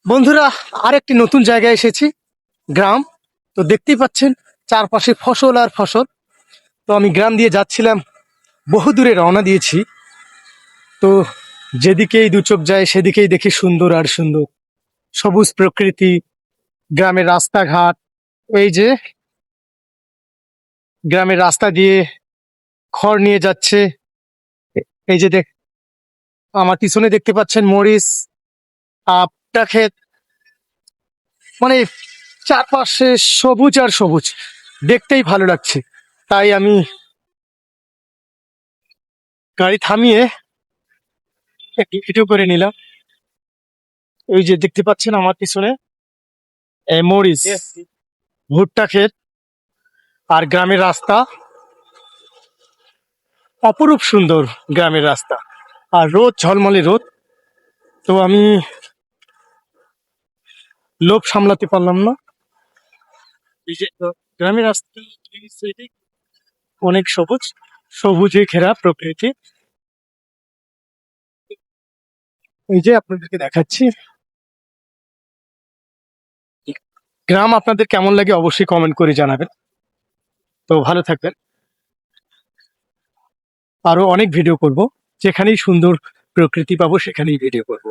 বন্ধুরা, আরেকটি নতুন জায়গায় এসেছি। গ্রাম। তো দেখতেই পাচ্ছেন চারপাশে ফসল আর ফসল। তো আমি গ্রাম দিয়ে যাচ্ছিলাম, বহু দূরে রওনা দিয়েছি। তো যেদিকেই দু চোখ যায় সেদিকেই দেখি সুন্দর আর সুন্দর সবুজ প্রকৃতি, গ্রামের রাস্তাঘাট। এই যে গ্রামের রাস্তা দিয়ে খড় নিয়ে যাচ্ছে। এই যে আমার পিছনে দেখতে পাচ্ছেন মরিচ, ভুট্টা ক্ষেত। মানে চারপাশে সবুজ আর সবুজ, দেখতেই ভালো লাগছে। তাই আমি গাড়ি থামিয়ে একটু ভিডিও করে নিলাম। ওই যে দেখতে পাচ্ছেন আমার পিছনে মরিচ, ভুট্টা ক্ষেত আর গ্রামের রাস্তা। অপরূপ সুন্দর গ্রামের রাস্তা, আর রোদ, ঝলমলে রোদ। তো আমি লোভ সামলাতে পারলাম না। এই যে গ্রামের রাস্তা, অনেক সবুজ, সবুজে ঘেরা প্রকৃতি। এই যে আপনাদেরকে দেখাচ্ছি গ্রাম। আপনাদের কেমন লাগে অবশ্যই কমেন্ট করে জানাবেন। তো ভালো থাকবেন। আরো অনেক ভিডিও করব, যেখানেই সুন্দর প্রকৃতি পাবো সেখানেই ভিডিও করব।